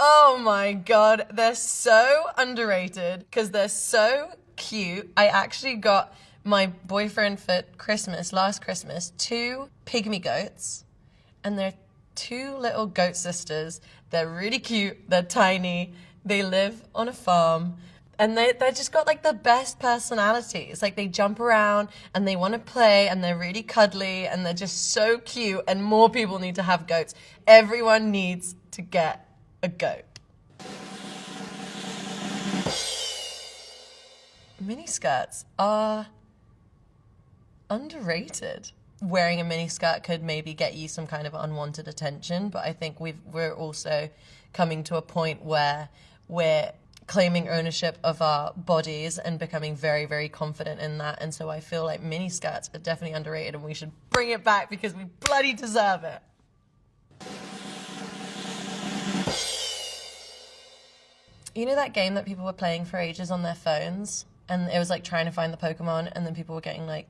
Oh my god, they're so underrated because they're so cute. I actually got my boyfriend for Christmas, last Christmas, two pygmy goats, and they're two little goat sisters. They're really cute, they're tiny, they live on a farm. And they just got like the best personalities. Like they jump around and they want to play and they're really cuddly and they're just so cute, and more people need to have goats. Everyone needs to get a goat. Miniskirts are underrated. Wearing a miniskirt could maybe get you some kind of unwanted attention, but I think we're also coming to a point where we're claiming ownership of our bodies and becoming very, very confident in that. And so I feel like miniskirts are definitely underrated and we should bring it back because we bloody deserve it. You know that game that people were playing for ages on their phones? And it was like trying to find the Pokemon and then people were getting like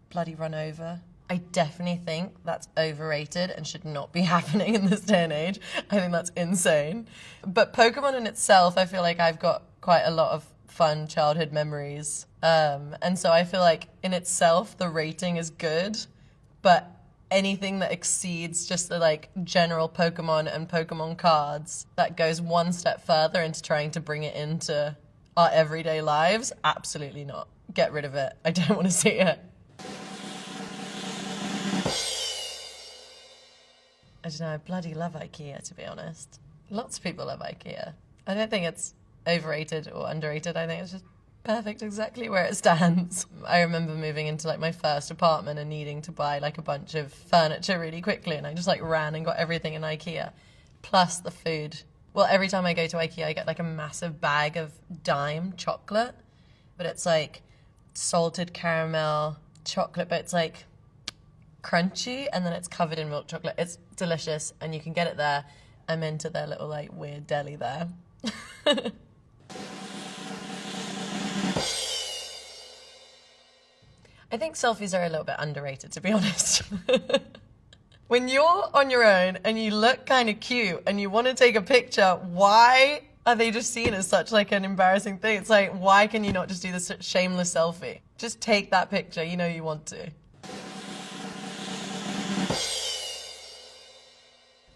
bloody run over? I definitely think that's overrated and should not be happening in this day and age. I think that's insane. But Pokemon in itself, I feel like I've got quite a lot of fun childhood memories. And so I feel like in itself, the rating is good, but anything that exceeds just the like general Pokemon and Pokemon cards that goes one step further into trying to bring it into our everyday lives, absolutely not. Get rid of it. I don't want to see it. I don't know, I bloody love IKEA, to be honest. Lots of people love IKEA. I don't think it's overrated or underrated. I think it's just perfect exactly where it stands. I remember moving into like my first apartment and needing to buy like a bunch of furniture really quickly, and I just like ran and got everything in IKEA, plus the food. Well, every time I go to IKEA, I get like a massive bag of Dime chocolate, but it's like salted caramel chocolate, but it's like crunchy and then it's covered in milk chocolate. It's delicious and you can get it there. I'm into their little like weird deli there. I think selfies are a little bit underrated, to be honest. When you're on your own and you look kind of cute and you want to take a picture, why are they just seen as such like an embarrassing thing? It's like, why can you not just do this shameless selfie? Just take that picture, you know you want to.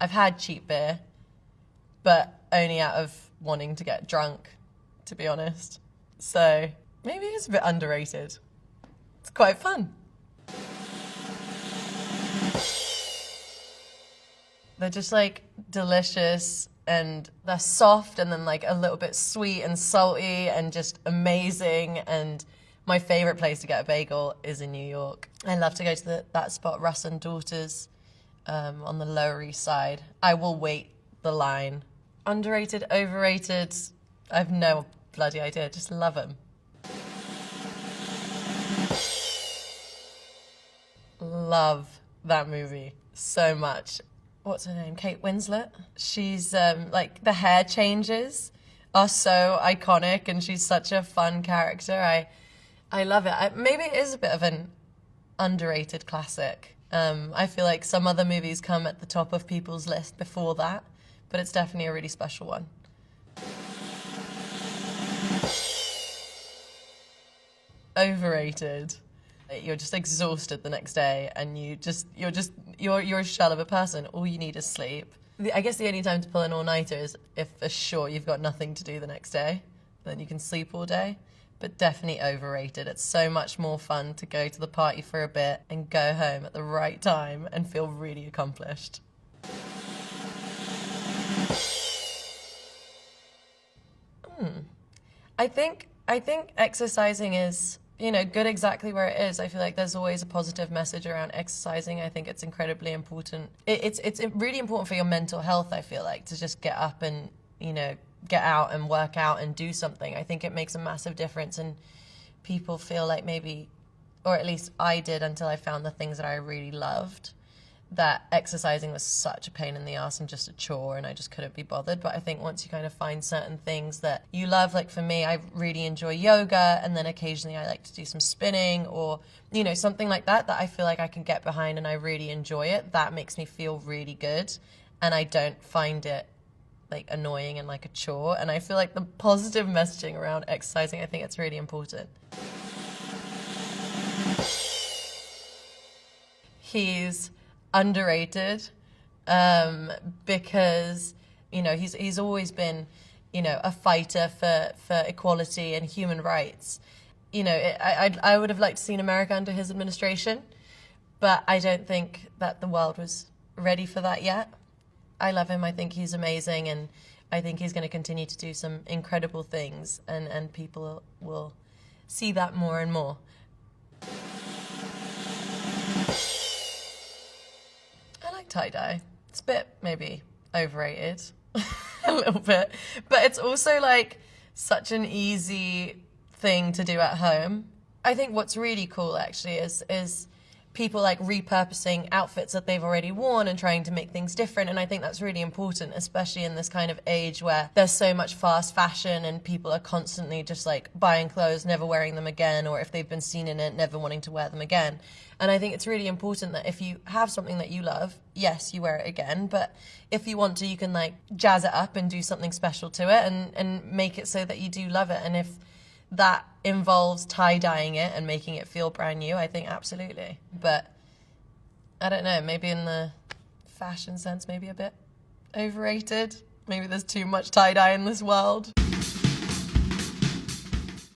I've had cheap beer, but only out of wanting to get drunk, to be honest. So maybe it's a bit underrated. It's quite fun. They're just like delicious and they're soft and then like a little bit sweet and salty and just amazing. And my favorite place to get a bagel is in New York. I love to go to that spot, Russ and Daughters, on the Lower East Side. I will wait the line. Underrated, overrated, I've no bloody idea. Just love them. Love that movie so much. What's her name? Kate Winslet. She's like the hair changes are so iconic and she's such a fun character. I love it. Maybe it is a bit of an underrated classic. I feel like some other movies come at the top of people's list before that, but it's definitely a really special one. Overrated. You're just exhausted the next day and you're a shell of a person. All you need is sleep. I guess the only time to pull an all-nighter is if for sure you've got nothing to do the next day. Then you can sleep all day. But definitely overrated. It's so much more fun to go to the party for a bit and go home at the right time and feel really accomplished. I think exercising is, good exactly where it is. I feel like there's always a positive message around exercising. I think it's incredibly important. It's really important for your mental health, I feel like, to just get up and, get out and work out and do something. I think it makes a massive difference, and people feel like maybe, or at least I did until I found the things that I really loved, that exercising was such a pain in the ass and just a chore and I just couldn't be bothered. But I think once you kind of find certain things that you love, like for me, I really enjoy yoga, and then occasionally I like to do some spinning or, something like that I feel like I can get behind and I really enjoy it. That makes me feel really good, and I don't find it like annoying and like a chore. And I feel like the positive messaging around exercising, I think it's really important. He's underrated because, you know, he's always been, you know, a fighter for equality and human rights. You know, I would have liked to see America under his administration, but I don't think that the world was ready for that yet. I love him. I think he's amazing, and I think he's going to continue to do some incredible things, and people will see that more and more. I like tie-dye. It's a bit maybe overrated, a little bit, but it's also like such an easy thing to do at home. I think what's really cool actually is people like repurposing outfits that they've already worn and trying to make things different. And I think that's really important, especially in this kind of age where there's so much fast fashion and people are constantly just like buying clothes, never wearing them again, or if they've been seen in it, never wanting to wear them again. And I think it's really important that if you have something that you love, yes, you wear it again, but if you want to, you can like jazz it up and do something special to it and make it so that you do love it. And if that involves tie-dyeing it and making it feel brand new, I think absolutely. But I don't know, maybe in the fashion sense, maybe a bit overrated. Maybe there's too much tie-dye in this world.